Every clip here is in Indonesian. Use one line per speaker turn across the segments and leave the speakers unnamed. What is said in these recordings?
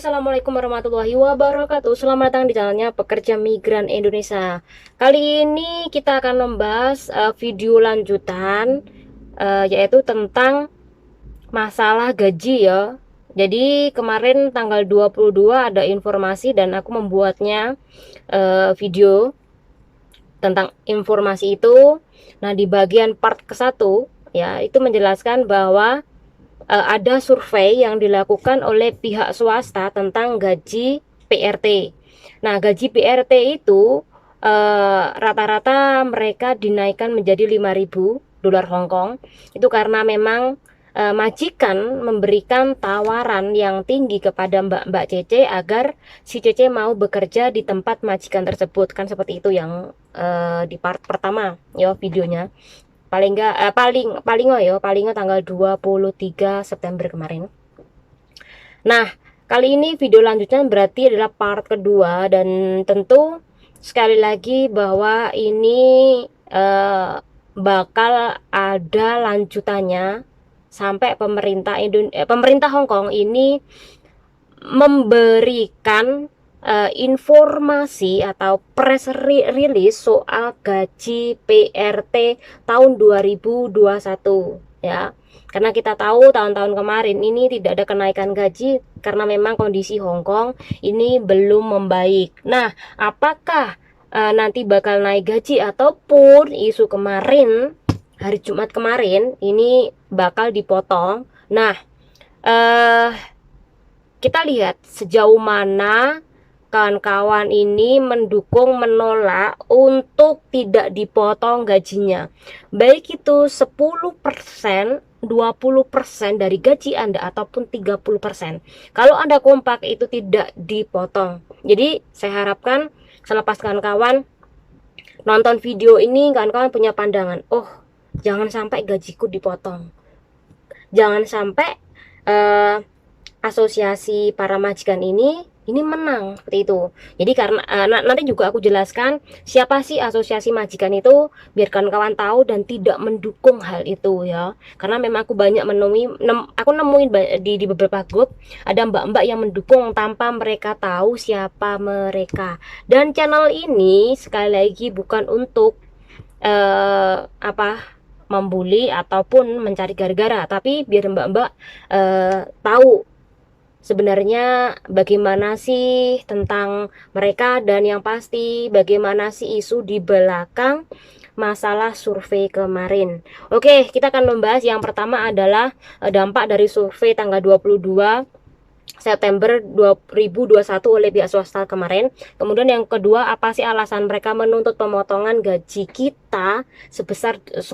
Assalamualaikum warahmatullahi wabarakatuh. Selamat datang di channelnya Pekerja Migran Indonesia. Kali ini kita akan membahas video lanjutan, yaitu tentang masalah gaji ya. Jadi kemarin tanggal 22 ada informasi dan aku membuatnya video tentang informasi itu. Nah, di bagian part ke-1 ya, itu menjelaskan bahwa ada survei yang dilakukan oleh pihak swasta tentang gaji PRT. Nah, gaji PRT itu rata-rata mereka dinaikkan menjadi 5.000 dolar Hongkong. Itu karena memang majikan memberikan tawaran yang tinggi kepada Mbak Cece agar si Cece mau bekerja di tempat majikan tersebut. Kan seperti itu yang di part pertama ya videonya. Paling enggak paling tanggal 23 September kemarin. Nah, kali ini video lanjutnya berarti adalah part kedua, dan tentu sekali lagi bahwa ini bakal ada lanjutannya sampai pemerintah Hong Kong ini memberikan informasi atau press release soal gaji PRT tahun 2021 ya. Karena kita tahu tahun-tahun kemarin ini tidak ada kenaikan gaji karena memang kondisi Hong Kong ini belum membaik. Nah, apakah nanti bakal naik gaji ataupun isu kemarin hari Jumat kemarin ini bakal dipotong. Nah, kita lihat sejauh mana kawan-kawan ini mendukung menolak untuk tidak dipotong gajinya, baik itu 10%, 20% dari gaji Anda ataupun 30%. Kalau Anda kompak itu tidak dipotong. Jadi saya harapkan selepas kawan-kawan nonton video ini, kawan-kawan punya pandangan, oh jangan sampai gajiku dipotong, jangan sampai asosiasi para majikan ini menang seperti itu. Jadi karena nanti juga aku jelaskan siapa sih asosiasi majikan itu, biarkan kawan tahu dan tidak mendukung hal itu ya. Karena memang aku banyak nemuin di beberapa grup ada mbak-mbak yang mendukung tanpa mereka tahu siapa mereka. Dan channel ini sekali lagi bukan untuk membuli ataupun mencari gara-gara, tapi biar mbak-mbak tahu sebenarnya bagaimana sih tentang mereka, dan yang pasti bagaimana sih isu di belakang masalah survei kemarin. Oke, kita akan membahas yang pertama adalah dampak dari survei tanggal 22 September 2021 oleh pihak swasta kemarin. Kemudian yang kedua, apa sih alasan mereka menuntut pemotongan gaji kita sebesar 10%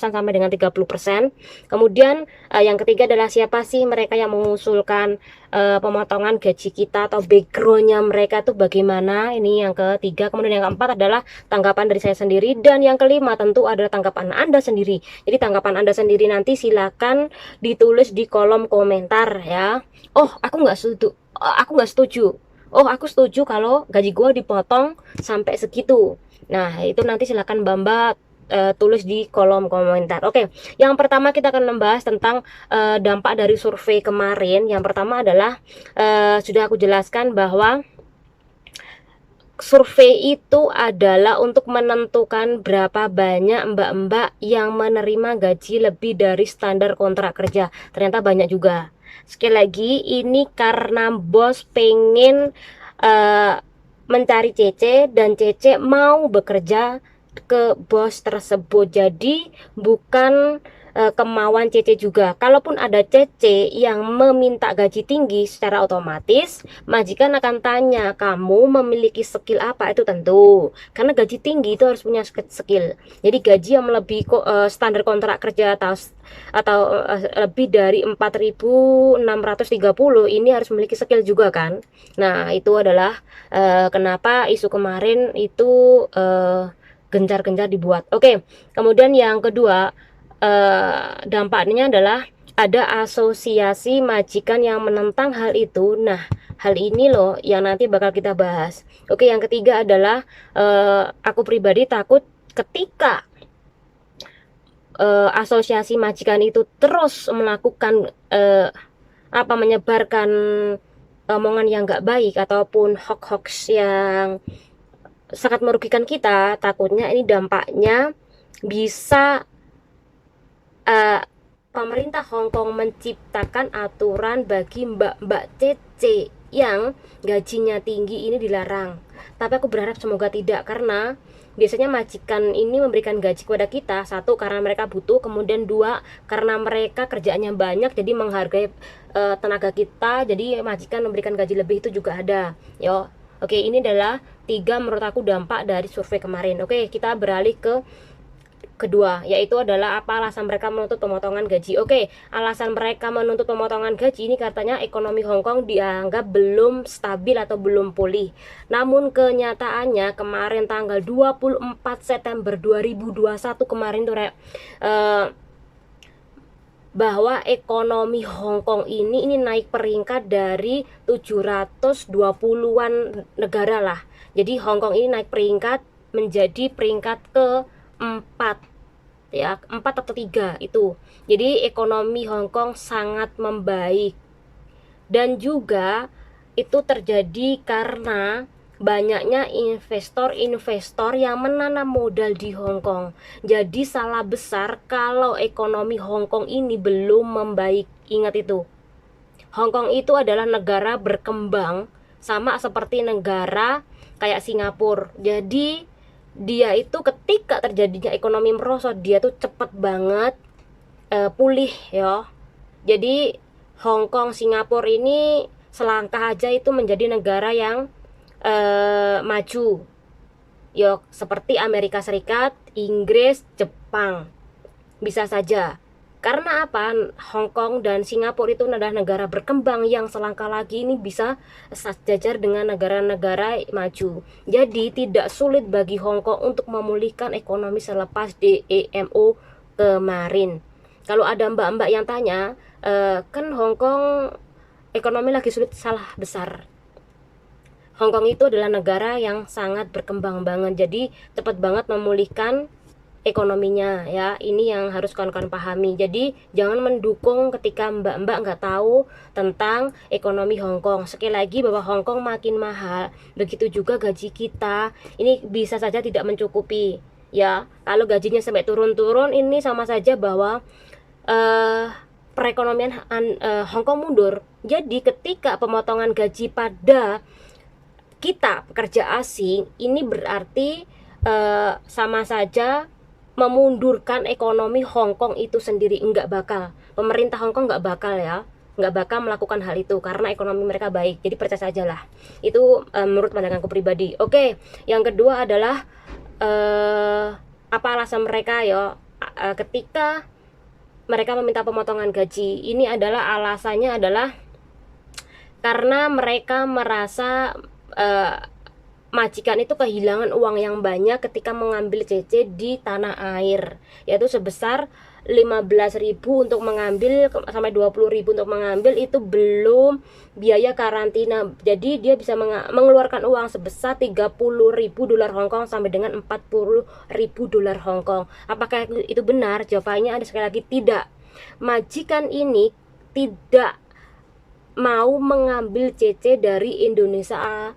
sampai dengan 30%. Kemudian yang ketiga adalah siapa sih mereka yang mengusulkan pemotongan gaji kita atau backgroundnya mereka itu bagaimana. Ini yang ketiga. Kemudian yang keempat adalah tanggapan dari saya sendiri, dan yang kelima tentu adalah tanggapan Anda sendiri. Jadi tanggapan Anda sendiri nanti silakan ditulis di kolom komentar ya. Oh, aku nggak setuju. Oh, aku setuju kalau gaji gue dipotong sampai segitu. Nah, itu nanti silakan Bamba tulis di kolom komentar. Oke, yang pertama kita akan membahas tentang dampak dari survei kemarin. Yang pertama adalah sudah aku jelaskan bahwa survei itu adalah untuk menentukan berapa banyak mbak-mbak yang menerima gaji lebih dari standar kontrak kerja. Ternyata banyak juga. Sekali lagi, ini karena bos pengen mencari Cece dan Cece mau bekerja ke bos tersebut. Jadi bukan kemauan Cece juga. Kalaupun ada Cece yang meminta gaji tinggi, secara otomatis majikan akan tanya, kamu memiliki skill apa? Itu tentu, karena gaji tinggi itu harus punya skill. Jadi gaji yang melebihi standar kontrak kerja atau lebih dari 4.630 ini harus memiliki skill juga kan. Nah, itu adalah kenapa isu kemarin itu gencar-gencar dibuat. Oke, kemudian yang kedua, dampaknya adalah ada asosiasi majikan yang menentang hal itu. Nah, hal ini loh yang nanti bakal kita bahas. Oke, yang ketiga adalah aku pribadi takut ketika asosiasi majikan itu terus melakukan menyebarkan omongan yang nggak baik ataupun hoax-hoax yang sangat merugikan kita, takutnya ini dampaknya bisa pemerintah Hong Kong menciptakan aturan bagi mbak-mbak CC yang gajinya tinggi ini dilarang. Tapi aku berharap semoga tidak, karena biasanya majikan ini memberikan gaji kepada kita, satu karena mereka butuh, kemudian dua karena mereka kerjaannya banyak jadi menghargai tenaga kita, jadi majikan memberikan gaji lebih itu juga ada. Yo, oke, ini adalah 3 menurut aku dampak dari survei kemarin. Oke, kita beralih ke kedua, yaitu adalah apa alasan mereka menuntut pemotongan gaji. Oke, alasan mereka menuntut pemotongan gaji ini katanya ekonomi Hong Kong dianggap belum stabil atau belum pulih. Namun kenyataannya kemarin tanggal 24 September 2021 kemarin tuh bahwa ekonomi Hong Kong ini naik peringkat dari 720-an negara lah. Jadi Hong Kong ini naik peringkat menjadi peringkat ke-4 ya, 4 atau 3 itu. Jadi ekonomi Hong Kong sangat membaik, dan juga itu terjadi karena banyaknya investor-investor yang menanam modal di Hong Kong. Jadi salah besar kalau ekonomi Hong Kong ini belum membaik. Ingat itu, Hong Kong itu adalah negara berkembang, sama seperti negara kayak Singapura. Jadi dia itu ketika terjadinya ekonomi merosot, dia tuh cepet banget pulih ya. Jadi Hong Kong, Singapura ini selangkah aja itu menjadi negara yang maju ya, seperti Amerika Serikat, Inggris, Jepang. Bisa saja. Karena apa? Hong Kong dan Singapura itu adalah negara berkembang yang selangkah lagi ini bisa sejajar dengan negara-negara maju. Jadi tidak sulit bagi Hong Kong untuk memulihkan ekonomi selepas DEMO kemarin. Kalau ada mbak-mbak yang tanya, kan Hong Kong ekonomi lagi sulit, salah besar. Hong Kong itu adalah negara yang sangat berkembang banget, jadi cepat banget memulihkan ekonominya ya. Ini yang harus kawan-kawan pahami. Jadi jangan mendukung ketika mbak-mbak nggak tahu tentang ekonomi Hong Kong. Sekali lagi bahwa Hong Kong makin mahal, begitu juga gaji kita ini bisa saja tidak mencukupi ya. Kalau gajinya sampai turun-turun, ini sama saja bahwa perekonomian Hong Kong mundur. Jadi ketika pemotongan gaji pada kita pekerja asing, ini berarti sama saja memundurkan ekonomi Hong Kong itu sendiri. Enggak bakal, pemerintah Hong Kong enggak bakal ya, enggak bakal melakukan hal itu karena ekonomi mereka baik. Jadi percaya saja lah, itu menurut pandanganku pribadi. Oke, yang kedua adalah apa alasan mereka ya ketika mereka meminta pemotongan gaji. Ini adalah alasannya adalah karena mereka merasa majikan itu kehilangan uang yang banyak ketika mengambil CC di tanah air, yaitu sebesar 15.000 untuk mengambil sampai 20.000 untuk mengambil, itu belum biaya karantina. Jadi dia bisa mengeluarkan uang sebesar 30.000 dolar Hong Kong sampai dengan 40.000 dolar Hong Kong. Apakah itu benar? Jawabannya ada sekali lagi tidak. Majikan ini tidak mau mengambil CC dari Indonesia.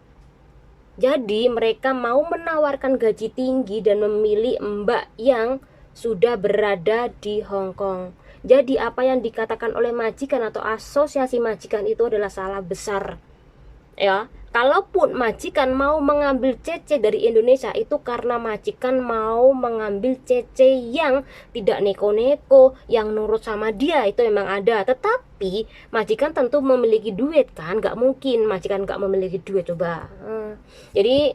Jadi mereka mau menawarkan gaji tinggi dan memilih mbak yang sudah berada di Hong Kong. Jadi apa yang dikatakan oleh majikan atau asosiasi majikan itu adalah salah besar ya. Kalaupun majikan mau mengambil CC dari Indonesia, itu karena majikan mau mengambil CC yang tidak neko-neko, yang nurut sama dia, itu memang ada. Tetapi majikan tentu memiliki duit kan, nggak mungkin majikan nggak memiliki duit, coba. Jadi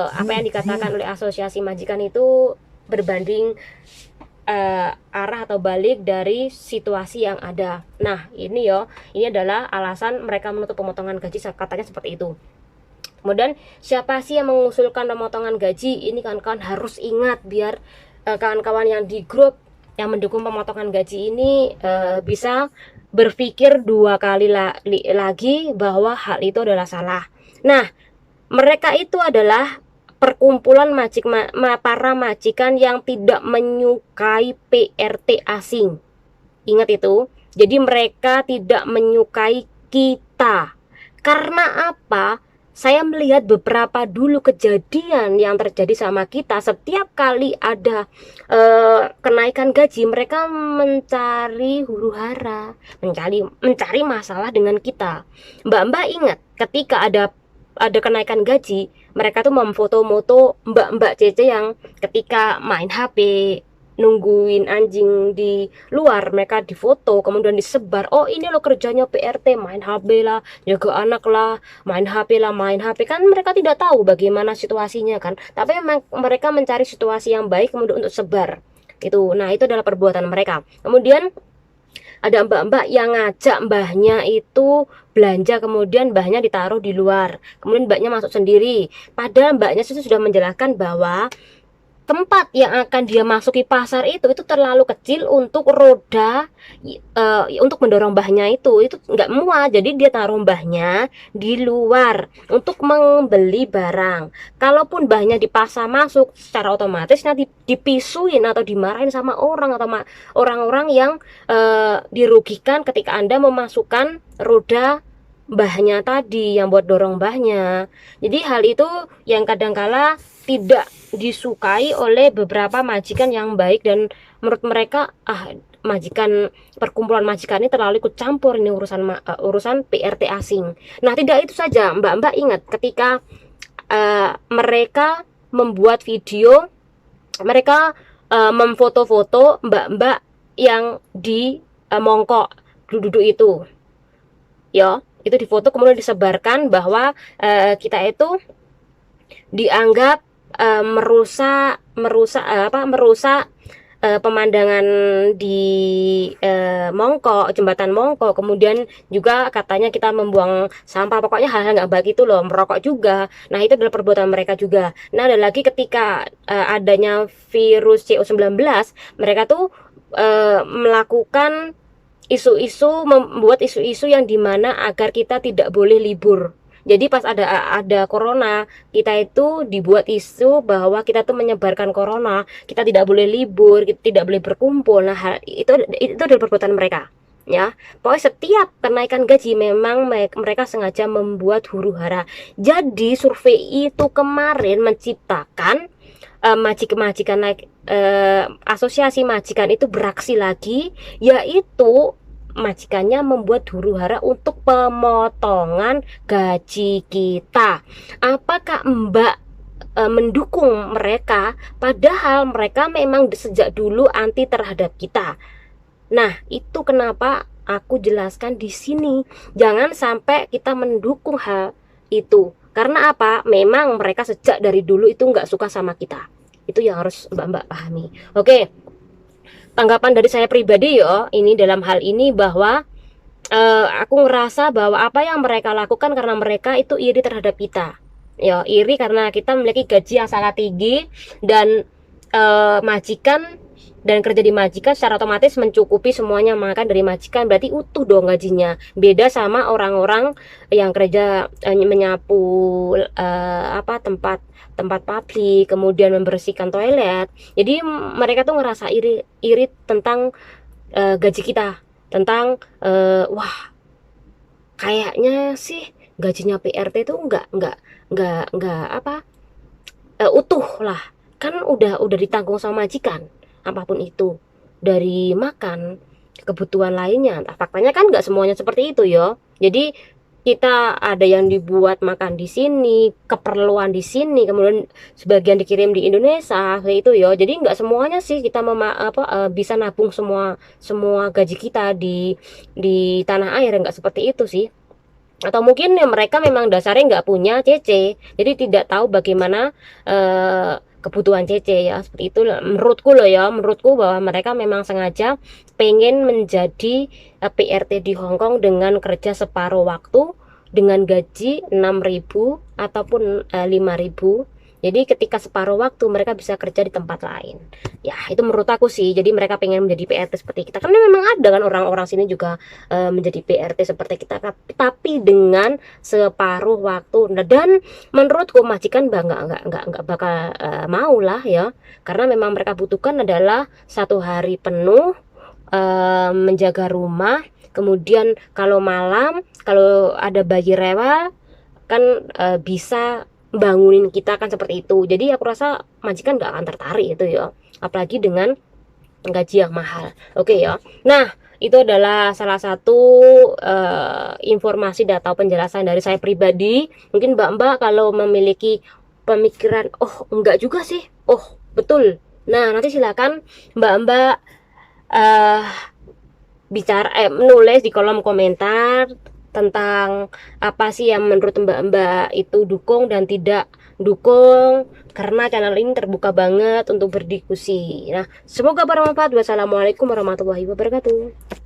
apa yang dikatakan oleh asosiasi majikan itu berbanding arah atau balik dari situasi yang ada. Nah ini ini adalah alasan mereka menuntut pemotongan gaji, katanya seperti itu. Kemudian siapa sih yang mengusulkan pemotongan gaji? Ini kawan-kawan harus ingat, biar kawan-kawan yang di grup yang mendukung pemotongan gaji ini bisa berpikir 2 kali lagi bahwa hal itu adalah salah. Nah, mereka itu adalah perkumpulan para majikan yang tidak menyukai PRT asing. Ingat itu. Jadi mereka tidak menyukai kita. Karena apa? Saya melihat beberapa dulu kejadian yang terjadi sama kita. Setiap kali ada kenaikan gaji, mereka mencari huru hara, mencari masalah dengan kita. Mbak-mbak ingat ketika ada kenaikan gaji, mereka tuh memfoto-moto mbak-mbak Cece yang ketika main HP nungguin anjing di luar, mereka difoto kemudian disebar, oh ini loh kerjanya PRT, main HP lah, jaga anak lah, main HP lah, main HP. Kan mereka tidak tahu bagaimana situasinya kan, tapi memang mereka mencari situasi yang baik kemudian untuk sebar itu. Nah, itu adalah perbuatan mereka. Kemudian ada mbak-mbak yang ngajak mbahnya itu belanja, kemudian mbahnya ditaruh di luar, kemudian mbaknya masuk sendiri, padahal mbaknya sudah menjelaskan bahwa tempat yang akan dia masuki pasar itu terlalu kecil untuk roda, untuk mendorong mbahnya itu nggak muat, jadi dia taruh mbahnya di luar untuk membeli barang. Kalaupun mbahnya dipaksa masuk, secara otomatis nanti dipisuin atau dimarahin sama orang atau orang-orang yang dirugikan ketika Anda memasukkan roda mbahnya tadi yang buat dorong mbahnya. Jadi hal itu yang kadangkala tidak disukai oleh beberapa majikan yang baik, dan menurut mereka perkumpulan majikan ini terlalu ikut campur ini urusan PRT asing. Nah, tidak itu saja, mbak-mbak ingat ketika mereka membuat video, mereka memfoto-foto mbak-mbak yang di mongkok duduk itu, ya itu difoto kemudian disebarkan bahwa kita itu dianggap merusak pemandangan di Mongkok, jembatan Mongkok. Kemudian juga katanya kita membuang sampah, pokoknya hal-hal nggak baik itu loh, merokok juga. Nah, itu adalah perbuatan mereka juga. Nah, ada lagi ketika adanya virus CO19, mereka tuh melakukan membuat isu-isu yang dimana agar kita tidak boleh libur. Jadi pas ada corona, kita itu dibuat isu bahwa kita tuh menyebarkan corona, kita tidak boleh libur, kita tidak boleh berkumpul. Nah, itu adalah perbuatan mereka, ya. Pokoknya setiap kenaikan gaji memang mereka sengaja membuat huru hara. Jadi survei itu kemarin menciptakan majikan asosiasi majikan itu beraksi lagi, yaitu majikannya membuat huru hara untuk pemotongan gaji kita. Apakah Mbak mendukung mereka, padahal mereka memang sejak dulu anti terhadap kita? Nah, itu kenapa aku jelaskan di sini, jangan sampai kita mendukung hal itu. Karena apa? Memang mereka sejak dari dulu itu nggak suka sama kita. Itu yang harus mbak-mbak pahami. Oke, tanggapan dari saya pribadi ya, ini dalam hal ini bahwa aku ngerasa bahwa apa yang mereka lakukan karena mereka itu iri terhadap kita. Ya, iri karena kita memiliki gaji yang sangat tinggi, dan majikan dan kerja di majikan secara otomatis mencukupi semuanya makan dari majikan, berarti utuh dong gajinya. Beda sama orang-orang yang kerja menyapu tempat publik, kemudian membersihkan toilet. Jadi mereka tuh ngerasa iri tentang gaji kita, tentang wah, kayaknya sih gajinya PRT tuh nggak utuh lah, kan udah ditanggung sama majikan apapun itu, dari makan kebutuhan lainnya. Nah, faktanya kan nggak semuanya seperti itu ya. Jadi kita ada yang dibuat makan di sini, keperluan di sini, kemudian sebagian dikirim di Indonesia, kayak itu ya. Jadi nggak semuanya sih kita bisa nabung semua gaji kita di tanah air, nggak seperti itu sih. Atau mungkin ya mereka memang dasarnya nggak punya CC, jadi tidak tahu bagaimana kebutuhan CC ya, seperti itu menurutku loh ya. Menurutku bahwa mereka memang sengaja pengen menjadi PRT di Hong Kong dengan kerja separuh waktu, dengan gaji 6.000 ataupun 5.000. Jadi ketika separuh waktu mereka bisa kerja di tempat lain. Ya, itu menurut aku sih. Jadi mereka pengen menjadi PRT seperti kita. Karena memang ada kan orang-orang sini juga menjadi PRT seperti kita, tapi dengan separuh waktu. Nah, dan menurutku majikan nggak bakal mau lah ya. Karena memang mereka butuhkan adalah 1 hari penuh menjaga rumah. Kemudian kalau malam, kalau ada bayi rewel kan bisa bangunin kita kan seperti itu. Jadi aku rasa majikan nggak akan tertarik itu ya, apalagi dengan gaji yang mahal. Oke ya. Nah, itu adalah salah satu informasi atau penjelasan dari saya pribadi. Mungkin Mbak-mbak kalau memiliki pemikiran, oh enggak juga sih, oh betul. Nah, nanti silakan Mbak-mbak eh bicara menulis di kolom komentar tentang apa sih yang menurut Mbak-mbak itu dukung dan tidak dukung, karena channel ini terbuka banget untuk berdiskusi. Nah, semoga bermanfaat. Wassalamualaikum warahmatullahi wabarakatuh.